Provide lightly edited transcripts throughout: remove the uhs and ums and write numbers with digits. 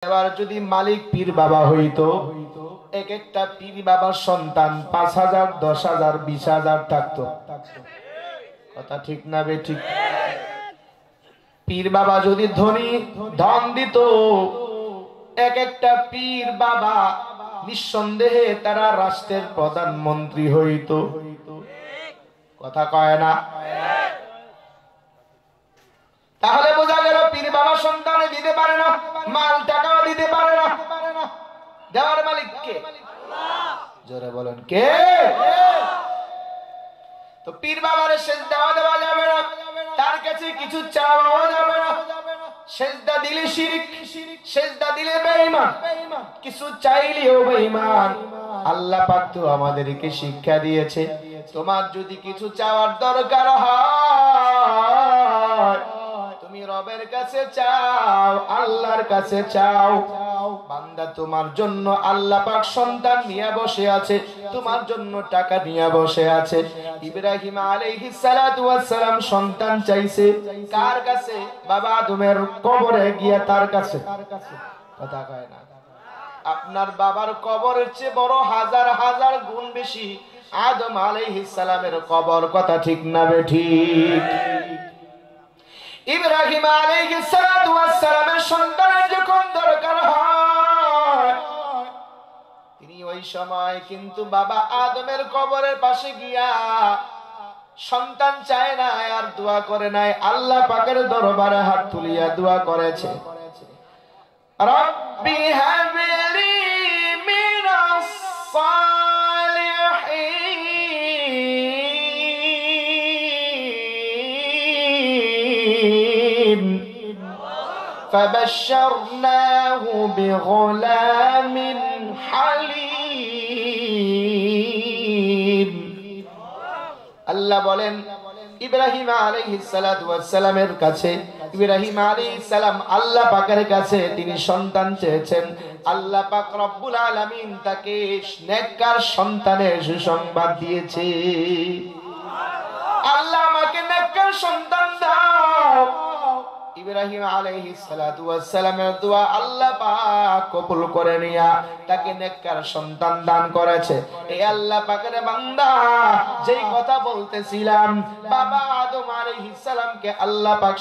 এবার যদি মালিক পীর বাবা হইতো, এক একটা পীর বাবার সন্তান ৫,০০০, ১০,০০০, ২০,০০০ থাকতো। কথা ঠিক না বে ঠিক? পীর বাবা যদি ধন দিত, এক একটা পীর বাবা নিঃসন্দেহে তারা রাষ্ট্রের প্রধানমন্ত্রী হইতো। কথা কয় না? তাহলে বোঝা গেল পীর বাবা সন্তানে দিতে পারে না, মাল টাকাও দিতে পারে না। দেওয়ার মালিক কে? জোরে বলেন কে? তো পীর বাবার সেজদা দেওয়া যাবে না, তার কাছে কিছু চাওয়া যাবে না। সেজদা দিলে শিরক, সেজদা দিলে বেঈমান, কিছু চাইলেও বেঈমান। আল্লাহ পাক তো আমাদেরকে শিক্ষা দিয়েছে, তোমার যদি কিছু চাওয়ার দরকার হয় তুমি রবের কাছে চাও, আল্লাহর কাছে চাও। বান্দা তোমার জন্য আল্লাহ পাক সন্তান নিয়ে বসে আছে, তোমার জন্য টাকা নিয়ে বসে আছে। ইব্রাহিম আলাইহিস সালাতু ওয়াস সালাম সন্তান চাইছে কার কাছে? বাবা আদমের কবরে গিয়া তার কাছে। কথা কয় না? আপনার বাবার কবরের চেয়ে বড় হাজার হাজার গুণ বেশি আদম আলাইহিস সালামের কবর। কথা ঠিক না বে ঠিক? ইব্রাহিম আলাইহিস সালাতু ওয়াস সালামের সন্তানের যখন দরকার হয়, তিনি ওই সময় কিন্তু বাবা আদমের কবরের পাশে গিয়া সন্তান চায় না আর দোয়া করে নাই, আল্লাহ পাকের দরবারে হাত তুলিয়া দোয়া করেছে, রব্বি হাবলি মিনাস সালিহিন ফাবাশশারনাহু বিগুলামিন হালিম। আল্লাহ বলেন ইব্রাহিম আলাইহিস সালাতু ওয়াস সালামের কাছে, ইব্রাহিম আলাইহিস সালাম আল্লাহ পাকের কাছে তিনি সন্তান চেয়েছেন। আল্লাহ পাক রব্বুল আলামিন তাকে নেককার সন্তানের সুসংবাদ দিয়েছে। আল্লাহ আমাকে নেককার সন্তান দাও। ইব্রাহিম আলাইহিস সালাতু ওয়াস সালামের দোয়া আল্লাহ পাক কবুল করে নিয়া তাকে নেককার সন্তান দান করেছে। এই আল্লাহ পাকের বান্দা যেই কথা বলতেছিলাম, বাবা আদম আলাইহিস সালামকে আল্লাহ পাক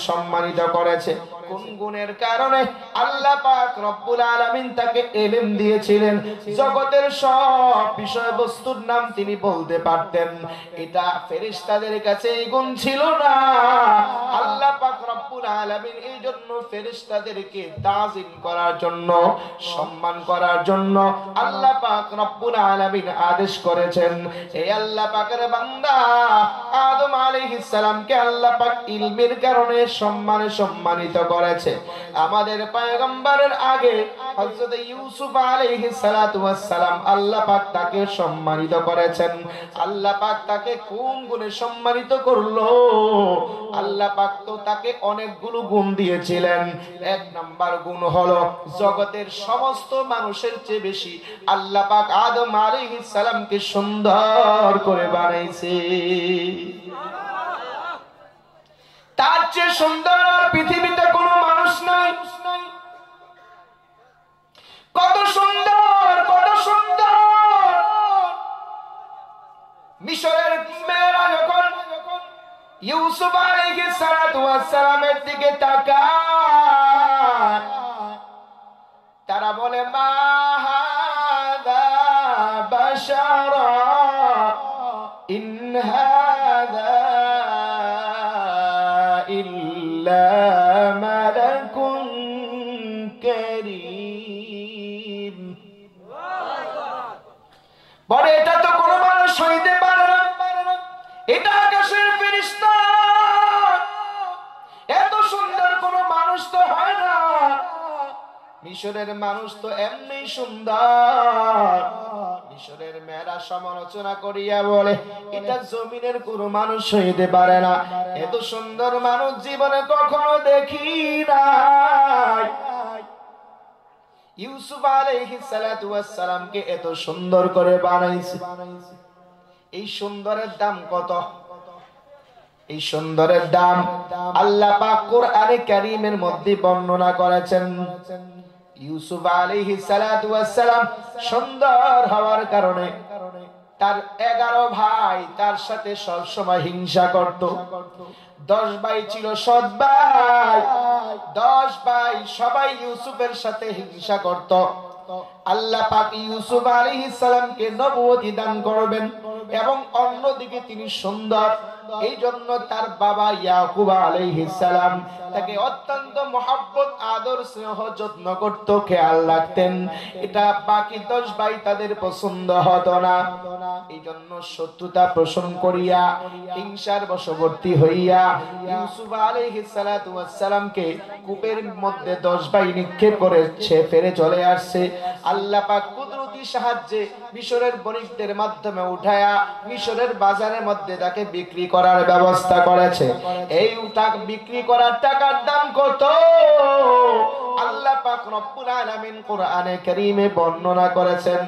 সম্মানিত করেছে। কোন গুণের কারণে? আল্লাহ পাক রব্বুল আলামিন তাকে ইলম দিয়েছিলেন, জগতের সব বিষয়বস্তুর নাম তিনি বলতে পারতেন। এটা ফেরেশতাদের কাছে এই গুণ ছিল না। আল্লাহ পাক রব্বুল আলামিন এই জন্য ফেরেশতাদেরকে তাজিম করার জন্য, সম্মান করার জন্য আল্লাহ পাক রব্বুল আলামিন আদেশ করেছেন। এই আল্লাহ পাকের বান্দা আদম আলাইহিস সালামকে আল্লাহ পাক ইলমের কারণে সম্মানিত করেছে। আমাদের পয়গম্বরের আগে হযরত ইউসুফ আলাইহিস সালাতু ওয়াস সালাম আল্লাহ পাক তাকে সম্মানিত করেছেন। আল্লাহ পাক তাকে কোন গুণে সম্মানিত করলো? আল্লাহ পাক তো তাকে অনেকগুলো গুণ দিয়েছিলেন। এক নাম্বার গুণ হলো জগতের সমস্ত মানুষের চেয়ে বেশি আল্লাহ পাক আদম আলাইহিস সালামকে সুন্দর করে বানাইছে। তার চেয়ে সুন্দর আর পৃথিবীতে কোনো মানুষ নাই। কত সুন্দর, কত সুন্দর! মিশরের মেয়েরা যখন ইউসুফ আলাইহিস সালাতু ওয়াস সালামের দিকে তাকায়, তারা বলে মা হাযা বাশারা ইন হাযা ইল্লা মালাকুন কারীম। বলে এটা তো কোনো মানুষ হইতে পারে না, এটা আকাশের ফেরেশতা। এত সুন্দর কোনো মানুষ তো হয় না। মিশরের মানুষ তো এমনি সুন্দর। মিশরের মেয়েরা সমালোচনা করিয়া বলে এটা জমিনের কোনো মানুষ হইতে পারে না, এত সুন্দর মানুষ জীবনে কখনো দেখি নাই। ইউসুফ আলাইহিস সালাতু ওয়াস সালামকে এত সুন্দর করে বানাইছে। এই সুন্দরের দাম কত? এই সুন্দরের দাম আল্লাহ পাক কোরআনে কারীমের মধ্যে বর্ণনা করেছেন। ইউসুফ আলাইহিস সালাতু ওয়াস সালাম সুন্দর হওয়ার কারণে তার 11 ভাই তার সাথে সব সময় হিংসা করত। 10 ভাই ছিল সৎ ভাই, 10 ভাই সবাই ইউসুফের সাথে হিংসা করত। আল্লাহ পাক ইউসুফ আলাইহিস সালামকে নবুয়তি দান করবেন এবং অন্যদিকে তিনি সুন্দর, এই জন্য তার বাবা ইয়াকুব আলাইহিস সালাম তাকে অত্যন্ত মহব্বত আদর স্নেহ যত্ন করত, খেয়াল রাখতেন। এটা বাকি 10 ভাই তাদের পছন্দ হতো না, এই জন্য শত্রুতা পোষণ করিয়া হিংসার বশবর্তী হইয়া ইউসুফ আলাইহিস সালাতু ওয়াস সালামকে কূপের মধ্যে 10 ভাই নিক্ষেপ করেছে, ফিরে চলে আসছে। আল্লাহ পাক কুদরতি সাহায্যে মিশরের বণিকদের মাধ্যমে উঠায়া মিশরের বাজারের মধ্যে তাকে বিক্রি করার ব্যবস্থা করেছে। এই বিক্রি করার টাকার দাম কত আল্লাহ পাক রব্বুল আলামিন কোরআনে কারীমে বর্ণনা করেছেন।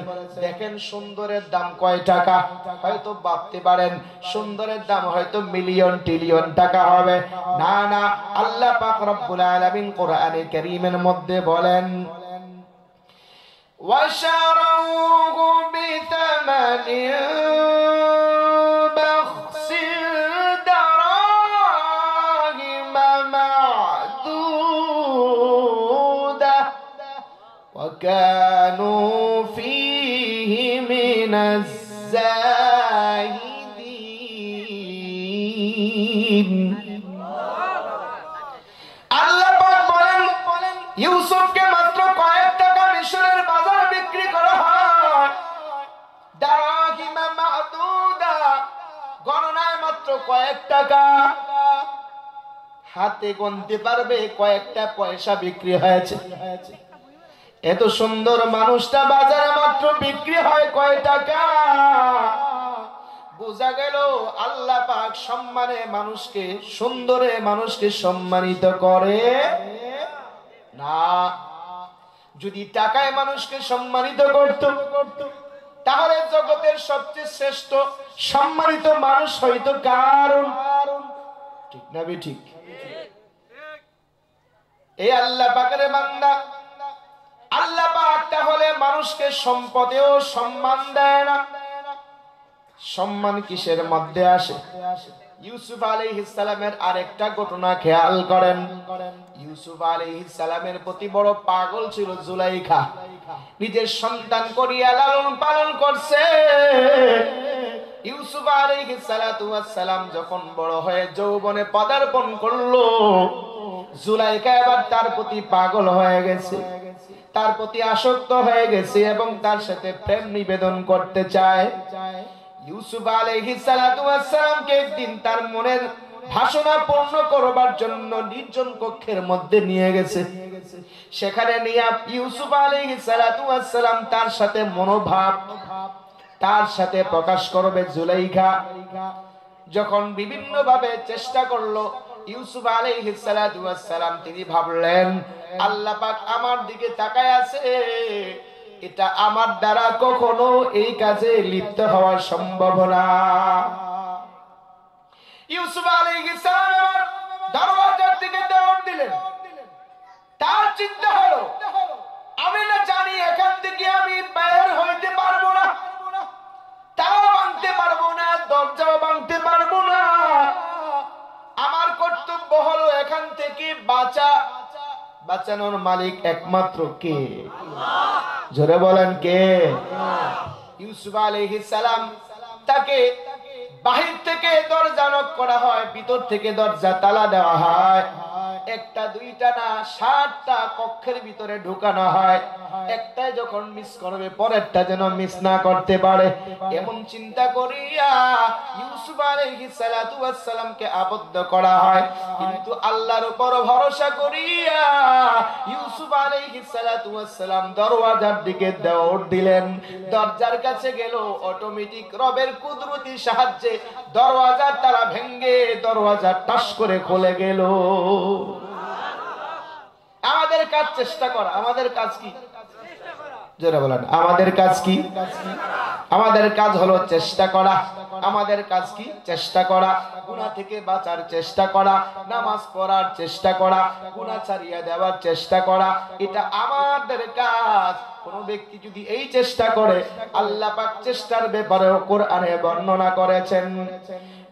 দেখেন সুন্দরের দাম কয় টাকা, হয়তো ভাবতে পারেন সুন্দরের দাম হয়তো মিলিয়ন ট্রিলিয়ন টাকা হবে। না না, আল্লাহ পাক রব্বুল আলামিন কোরআনে কারীমের মধ্যে বলেন وَشَرَوْهُ بِثَمَنٍ بَخْسٍ دَرَاهِمَ مَعْدُودَةٍ وَكَانُوا فِيهِ مِنَ الزَّاهِدِينَ। আল্লাহ পাক বলেন ইউসুফকে মাত্র কয়েক টাকা মিশরের বাজারে বিক্রি করা হয়, দারাহিমা মা'দুদা, গণনায় মাত্র কয়েক টাকা, হাতে গুনতে পারবে কয়েকটা পয়সা বিক্রি হয়েছে। এত সুন্দর মানুষটা বাজারে মাত্র বিক্রি হয় কয় টাকা। বোঝা গেল আল্লাহ পাক সম্মানে মানুষকে, সুন্দরে মানুষকে সম্মানিত করে না। যদি টাকায় মানুষকে সম্মানিত করত তাহলে জগতের সবচেয়ে শ্রেষ্ঠ সম্মানিত মানুষ হইতো কারণ, ঠিক না ঠিক? এই আল্লাহ পাকের বান্দা, আল্লাহ পাক তাহলে মানুষকে সম্পদেও সম্মান দেয় না। সম্মান কিসের মধ্যে আসে? ইউসুফ আলাইহিস সালামের আরেকটা ঘটনা খেয়াল করেন। ইউসুফ আলাইহিস সালামের প্রতি বড় পাগল ছিল জুলাইখা, নিজের সন্তান করিয়া লালন পালন করছে। ইউসুফ আলাইহিস সালাতু ওয়াস সালাম যখন বড় হয়ে যৌবনে পদার্পণ করলো, জুলাইখা এবার তার প্রতি পাগল হয়ে গেছে, তার প্রতি আসক্ত হয়ে গেছে এবং তার সাথে প্রেম নিবেদন করতে চায়। ইউসুফ আলাইহিস সালাতু ওয়াস সালামকে একদিন তার মনের ভাষণা পূর্ণ করবার জন্য নির্জন কক্ষের মধ্যে নিয়ে গেছে। সেখানে নিয়ে ইউসুফ আলাইহিস সালাতু ওয়াস সালাম তার সাথে মনোভাব তার সাথে প্রকাশ করবে। জুলাইখা যখন বিভিন্ন ভাবে চেষ্টা করলো, ইউসুফ আলাইহিস সালাতু ওয়াস সালাম তিনি ভাবলেন আল্লাহ পাক আমার দিকে তাকায় আছে, এটা আমার দ্বারা কখনো এই কাজে লিপ্ত হওয়া সম্ভব না। ইউসুফ আলাইহিস সালাম দরওয়াজার দিকে দৌড় দিলেন। তার চিন্তা হলো আমি না জানি এখান থেকে আমি বের হইতে পারবো না, তাও ভাঙতে পারবো না, দরজাও ভাঙতে পারবো না। আমার কর্তব্য হলো এখান থেকে বাঁচানোর মালিক একমাত্র কে? জোরে বলেন কে? ইউসুফ আলাইহিস সালাম তাকে বাহির থেকে দরজা নক করা হয়, ভিতর থেকে দরজা তালা দেওয়া হয়। একটা দুইটা না 7টা কক্ষের ভিতরে ঢুকানো হয়। একটাই যখন মিস করবে পরেরটা যেন মিস না করতে পারে, এমন চিন্তা করিয়া ইউসুফ আলাইহিস সালাতু ওয়াস সালামকে আবদ্ধ করা হয়। কিন্তু আল্লাহর উপর ভরসা করিয়া ইউসুফ আলাইহিস সালাতু ওয়াস সালাম দরওয়াজার দিকে দৌড় দিলেন। দরজার কাছে গেল, অটোমেটিক রবের কুদরতি সাহায্যে দরওয়াজার তালা ভেঙে দরওয়াজা টাস করে খুলে গেল। আমাদের কাজ চেষ্টা করা, আমাদের কাজ কি? যারা বলেন আমাদের কাজ কি? আমাদের কাজ হলো চেষ্টা করা। আমাদের কাজ কি? চেষ্টা করা, গুনাহ থেকে বাঁচার চেষ্টা করা, নামাজ পড়ার চেষ্টা করা, গুনাহ ছাড়িয়ে দেওয়ার চেষ্টা করা, এটা আমাদের কাজ। কোন ব্যক্তি যদি এই চেষ্টা করে, আল্লাহ পাক চেষ্টার ব্যাপারে কোরআনে বর্ণনা করেছেন,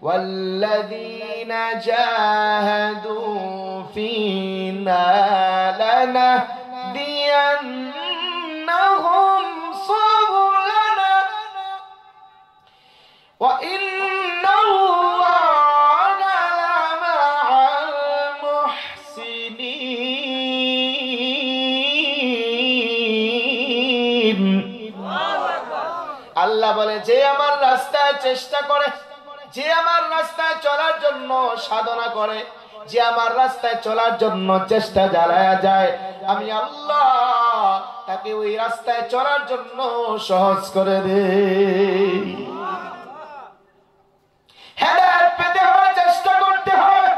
ওয়াল্লাযীনা জাহাদু ফীনা লানাহদিয়ান্নাহুম সুবুলানা ওয়া ইন্নাল্লাহা লামা'আল মুহসিনিন। আল্লাহ বলে, যে আমার রাস্তায় চেষ্টা করে, যে আমার রাস্তায় চলার জন্য সাধনা করে, যে আমার রাস্তায় চলার জন্য চেষ্টা চালায়া যায়, আমি আল্লাহ তাকে ওই রাস্তায় চলার জন্য সহজ করে দেই। হেদায়েত পেতে হলে চেষ্টা করতে হবে,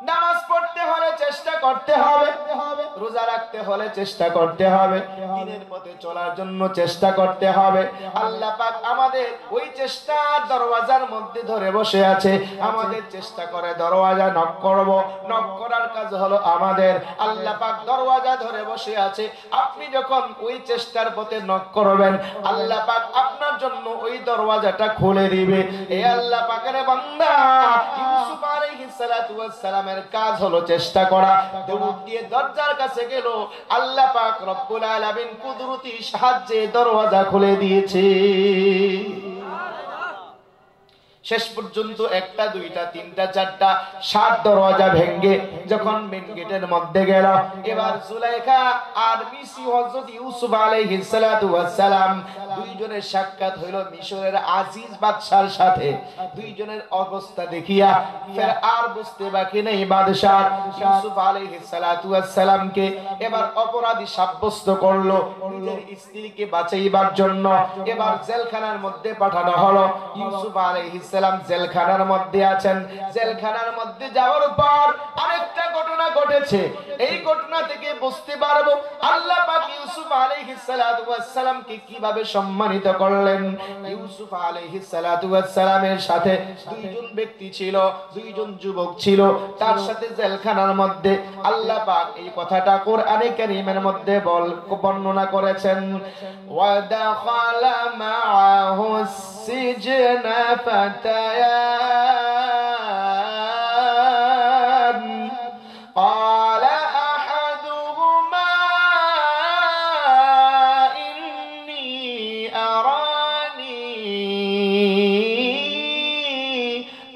নামাজ পড়তে হলে চেষ্টা করতে হবে, রোজা রাখতে হলে চেষ্টা করতে হবে, দ্বীনের পথে চলার জন্য চেষ্টা করতে হবে। আল্লাহ পাক আমাদের ওই চেষ্টার দরওয়াজার মধ্যে ধরে বসে আছে। আমাদের চেষ্টা করে দরওয়াজা নক করব, নক করার কাজ হলো আমাদের। আল্লাহ পাক দরওয়াজা ধরে বসে আছে। আপনি যখন ওই চেষ্টার পথে নক করবেন, আল্লাহ পাক আপনার জন্য ওই দরওয়াজাটা খুলে দিবে। এই আল্লাহ পাকের বান্দা ইউসুফ আলাইহিস সালাতু ওয়াস সালামের কাজ হলো চেষ্টা করা। দৌড় দিয়ে দরজার কাছে গেল, আল্লাহ পাক রব্বুল আলামিন কুদরতি সাহায্যে দরওয়াজা খুলে দিয়েছে। শেষ পর্যন্ত একটা, দুইটা, তিনটা, চারটা, 7 দরওয়াজা ভেঙ্গে যখন মেন গেটের মধ্যে গেল, এবার জুলাইখা আর মিসি হযরত ইউসুফ আলাইহিস সালাতু ওয়াস সালাম দুইজনের সাক্ষাৎ হইল মিশরের আজিজ বাদশার সাথে। দুইজনের অবস্থা দেখিয়া ফের আর বুঝতে বাকি নেই বাদশা ইউসুফ আলাইহিস সালাতু ওয়াস সালামকে এবার অপরাধী সাব্যস্ত করলো। নিজের স্ত্রীকে বাঁচাইবার জন্য এবার জেলখানার মধ্যে পাঠানো হলো। ইউসুফ আলাইহিস সালাম জেলখানার মধ্যে আছেন। জেলখানার মধ্যে যাওয়ার পর আরেকটা ঘটনা ঘটেছে। এই ঘটনা থেকে বুঝতে পারবো আল্লাহ পাক ইউসুফ আলাইহিস সালাতু ওয়াস সালামকে কিভাবে সম্মানিত করলেন। ইউসুফ আলাইহিস সালাতু ওয়াস সালামের সাথে দুইজন ব্যক্তি ছিল, দুইজন যুবক ছিল তার সাথে জেলখানার মধ্যে। আল্লাহ পাক এই কথাটা কোরআনে কারীমের মধ্যে বর্ণনা করেছেন, ওয়া দাখালা মাআহুস সিজনা فتيان قال أحدهما إني أراني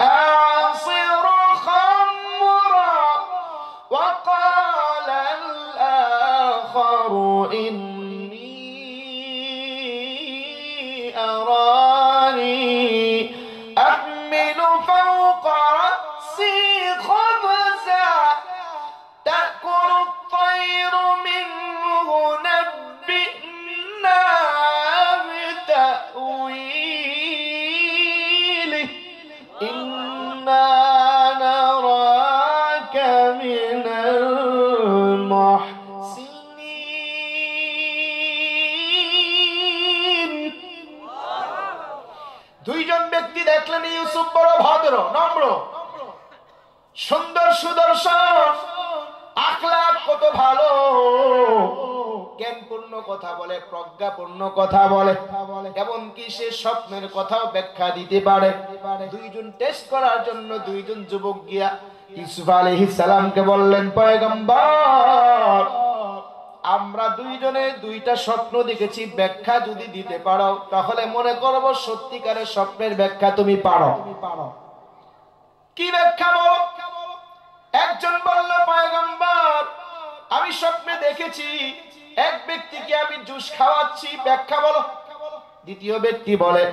أعصر خمرا وقال الآخر إني أراني أحمل فوق رأسي خبزا تأكل الطير منه نبئنا بتأويله إنا نراك من المحسنين। দুইজন ব্যক্তি দেখলেন ইউসুফ বড় ভদ্র, নম্র, সুন্দর, সুদর্শন, আখলাক কত ভালো, জ্ঞানপূর্ণ কথা বলে, প্রজ্ঞাপূর্ণ কথা বলে, এমনকি সে স্বপ্নের কথাও ব্যাখ্যা দিতে পারে। দুইজন টেস্ট করার জন্য দুইজন যুবক গিয়া ইউসুফ আলাইহিস সালামকে বললেন, পয়গম্বর, আমরা দুইজনে দুইটা স্বপ্ন দেখেছি, ব্যাখ্যা যদি দিতে পারো তাহলে মনে করব সত্যিকারের স্বপ্নের ব্যাখ্যা তুমি পারো। কি ব্যাখ্যা বলো? একজন বলল, পয়গম্বর, আমি স্বপ্নে দেখেছি এক ব্যক্তিকে আমি জুস খাওয়াচ্ছি, ব্যাখ্যা বলো। দ্বিতীয় ব্যক্তি বলে,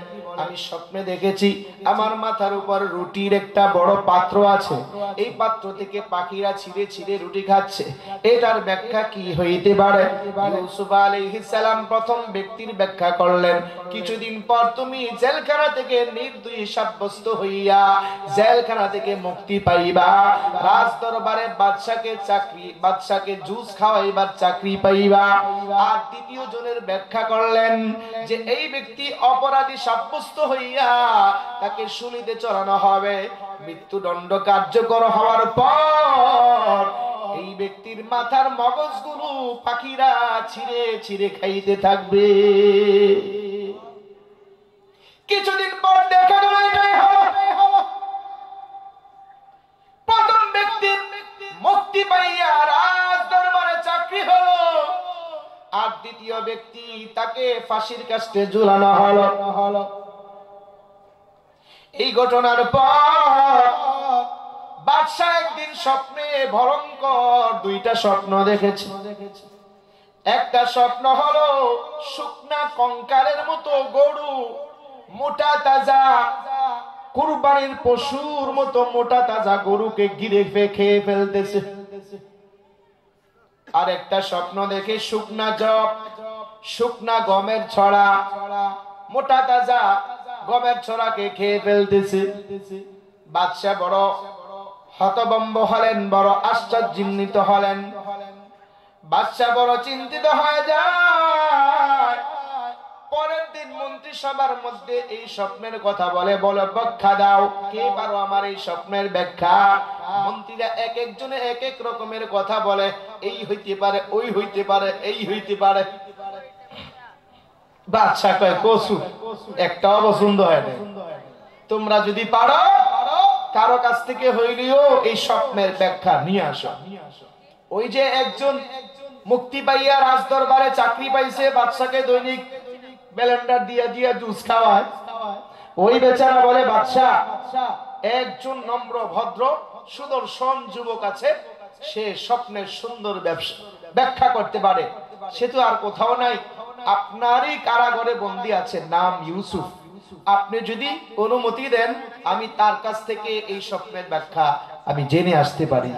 আমি স্বপ্নে দেখেছি আমার মাথার উপর রুটির একটা বড় পাত্র আছে, এই পাত্র থেকে পাখিরা ছিঁড়ে ছিঁড়ে রুটি খাচ্ছে। এটার ব্যাখ্যা কি হইতে পারে? ইউসুফ আলাইহিস সালাম প্রথম ব্যক্তির ব্যাখ্যা করলেন, কিছুদিন পর তুমি জেলখানা থেকে নির্দোষী সাব্যস্ত হইয়া জেলখানা থেকে মুক্তি পাইবা, রাজ দরবারে বাদশাকে জুস খাওয়াইবার চাকরি পাইবা। আর দ্বিতীয় জনের ব্যাখ্যা করলেন যে এই ব্যক্তি অপরাধী সাব্যস্ত হইয়া তাকে শুলিতে চড়ানো হবে, মৃত্যুদণ্ড কার্যকর হওয়ার পর এই ব্যক্তির মাথার মগজগুলো পাখিরা ছিঁড়ে ছিঁড়ে খাইতে থাকবে। কিছুদিন পর দেখা গেল এটাই হলো। প্রথম ব্যক্তির মুক্তি পাইয়া রাজ দরবারে চাকরি হলো, আর দ্বিতীয় ব্যক্তি তাকে ফাঁসির কাস্টে ঝুলানো হলো। এই ঘটনার পর বাদশা একদিন স্বপ্নে ভয়ঙ্কর দুইটা স্বপ্ন দেখেছে। একটা স্বপ্ন হলো শুকনা কঙ্কালের মতো গরু মোটা তাজা কুরবানির পশুর মতো মোটা তাজা গরুকে গিরে খেয়ে ফেলতেছে। আর একটা স্বপ্ন দেখে শুকনা জব, শুকনা গমের ছড়া, মোটা তাজা গমের ছড়াকে খেয়ে ফেলতেছে। বাদশা বড় হতভম্ব হলেন, বড় আশ্চর্যান্বিত হলেন। বাদশা বড় চিন্তিত হয়ে যায়। পরের দিন মন্ত্রিসভার মধ্যে এই স্বপ্নের কথা বলে ব্যাখ্যা দাও, কে পারো আমার এই স্বপ্নের ব্যাখ্যা? মন্ত্রীরা এক একজনে এক এক রকমের কথা বলে, এই হইতে পারে, ওই হইতে পারে, এই হইতে পারে। বাদশা কয় কসু একটাও পছন্দ হয় না, তোমরা যদি পারো কারো কাছ থেকে হইলেও এই স্বপ্নের ব্যাখ্যা নিয়ে আসো। ওই যে একজন মুক্তি পাইয়া রাজ দরবারে চাকরি পাইছে, বাদশাকে দৈনিক ব্যালেন্ডার দিয়া দিয়া জুস খাওয়ায়, ওই বেচারা বলে বাদশা একজন নম্র ভদ্র সুদর্শন যুবক আছে, সে স্বপ্নের সুন্দর ব্যাখ্যা করতে পারে, সে তো আর কোথাও নাই, আপনারই কারাগারে বন্দী আছে, নাম ইউসুফ। আপনি যদি অনুমতি দেন আমি তার কাছ থেকে এই স্বপ্নের ব্যাখ্যা আমি জেনে আসতে পারি।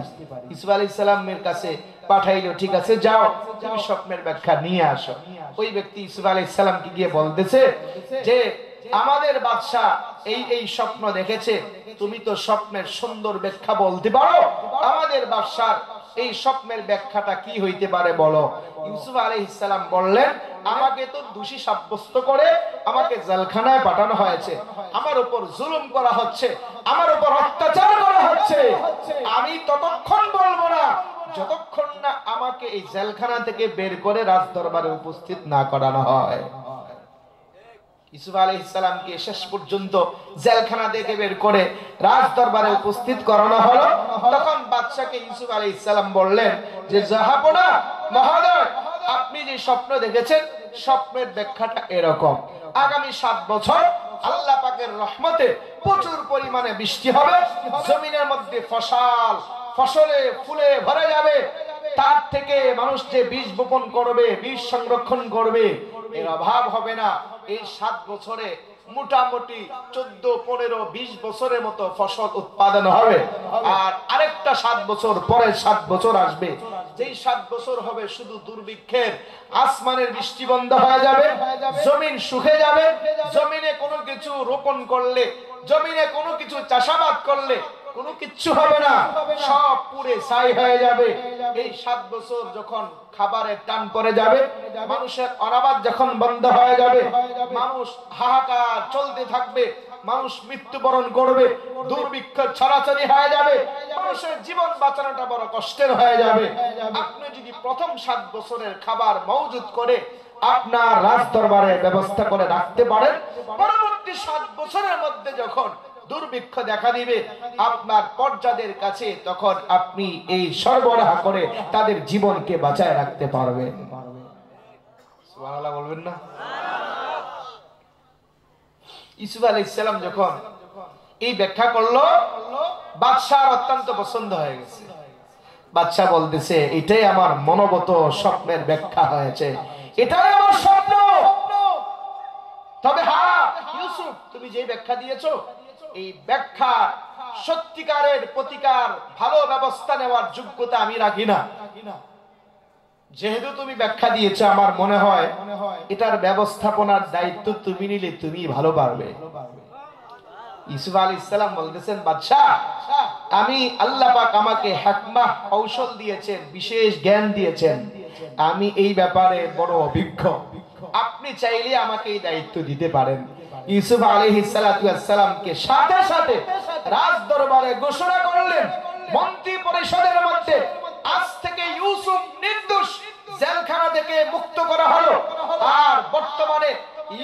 ইউসুফ আলাইহিস সালামের কাছে পাঠাইলো, ঠিক আছে যাও তুমি স্বপ্নের ব্যাখ্যা নিয়ে আসো। ওই ব্যক্তি ইউসুফ আলাইহিস সালামকে গিয়ে বলতেছে যে আমাদের বাদশা এই এই স্বপ্ন দেখেছে, তুমি তো স্বপ্নের সুন্দর ব্যাখ্যা বলতে পারো, আমাদের বাদশার এই স্বপ্নের ব্যাখ্যাটা কি হইতে পারে বলো। ইউসুফ আলাইহিস সালাম বললেন, আমাকে তো দোষী সাব্যস্ত করে আমাকে জেলখানায় পাঠানো হয়েছে, আমার উপর জুলুম করা হচ্ছে, আমার উপর অত্যাচার করা হচ্ছে, আমি ততক্ষণ বলবো না যতক্ষণ না আমাকে এই জেলখানা থেকে বের করে রাজ দরবারে উপস্থিত না করানো হয়। ইউসুফ আলাইহিস সালামকে শেষ পর্যন্ত জেলখানা থেকে বের করে রাজ দরবারে উপস্থিত করানো হলো। তখন বাদশাকে ইউসুফ আলাইহিস সালাম বললেন যে জাহাপনা মহোদয়, আপনি যে স্বপ্ন দেখেছেন স্বপ্নের ব্যাখ্যাটা এরকম, আগামী 7 বছর আল্লাহ পাকের রহমতে প্রচুর পরিমাণে বৃষ্টি হবে, জমিনের মধ্যে ফসলে ফুলে ভরে যাবে, তার থেকে মানুষ যে বীজ বপন করবে, বীজ সংরক্ষণ করবে, এর অভাব হবে না। এই 7 বছরে মোটামুটি 14, 15, 20 বছরের মতো ফসল উৎপাদন হবে। আর আরেকটা 7 বছর পরে 7 বছর আসবে, যেই 7 বছর হবে শুধু দুর্ভিক্ষের, আসমানের বৃষ্টি বন্ধ হয়ে যাবে, জমিন শুকিয়ে যাবে, জমিনে কোনো কিছু রোপণ করলে, জমিনে কোনো কিছু চাষাবাদ করলে কোনো কিচ্ছু হবে না, সব পুড়ে ছাই হয়ে যাবে। এই 7 বছর যখন খাবারের টান পড়ে যাবে, মানুষের অনাবাদ যখন বন্ধ হয়ে যাবে, মানুষ হাহাকার চলতে থাকবে, মানুষ মৃত্যুবরণ করবে, দুর্ভিক্ষ ছড়াছড়ি হয়ে যাবে, মানুষের জীবন বাঁচানোটা বড় কষ্টের হয়ে যাবে। আপনি যদি প্রথম 7 বছরের খাবার মজুদ করে আপনার রাজ দরবারে ব্যবস্থা করে রাখতে পারেন, পরবর্তী 7 বছরের মধ্যে যখন দুর্ভিক্ষ দেখা দিবে আপনার প্রজাদের কাছে, তখন আপনি এই সরবরাহ করে তাদের জীবনকে বাঁচায় রাখতে পারবেন। সুবহানাল্লাহ বলবেন না? ইউসুফ আলাইহিস সালাম যখন এই ব্যাখ্যা করলো, বাদশার অত্যন্ত পছন্দ হয়ে গেছে। বাদশা বলতেছে এটাই আমার মনোগত স্বপ্নের ব্যাখ্যা হয়েছে, এটাই আমার স্বপ্ন। তবে হ্যাঁ ইউসুফ, তুমি যে ব্যাখ্যা দিয়েছো এই ব্যাখ্যা সত্যিকারের প্রতিকার ভালো ব্যবস্থা নেওয়ার যোগ্যতা আমি রাখি না। যেহেতু তুমি ব্যাখ্যা দিয়েছো আমার মনে হয় এটার ব্যবস্থাপনার দায়িত্ব তুমি নিলে তুমি ভালো পারবে। ইউসুফ আলাইহিস সালাম বলতেছেন, বাদশাহ আমি আল্লাহ পাক আমাকে হিকমা কৌশল দিয়েছেন, বিশেষ জ্ঞান দিয়েছেন, আমি এই ব্যাপারে বড় অভিজ্ঞ, আপনি চাইলে আমাকে এই দায়িত্ব দিতে পারেন। ইউসুফ আলাইহিস সালামকে সাথে সাথে রাজ দরবারে ঘোষণা করলেন, মন্ত্রী পরিষদের মধ্যে আজ থেকে ইউসুফ নির্দোষ, জেলখানা থেকে মুক্ত করা হলো। আর বর্তমানে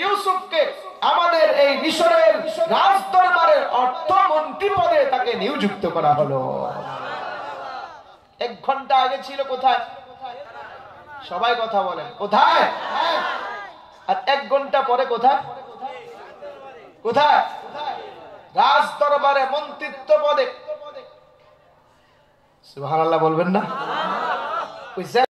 ইউসুফকে আমাদের এই মিশরের রাজ দরবারের অর্থমন্ত্রী পদে তাকে নিযুক্ত করা হলো। 1 ঘন্টা আগে ছিল কোথায়? সবাই কথা বলেন, কোথায়? আর 1 ঘন্টা পরে কোথায়? কোথায়? রাজ দরবারে মন্ত্রিত্ব পদে। সুবহানাল্লাহ বলবেন না?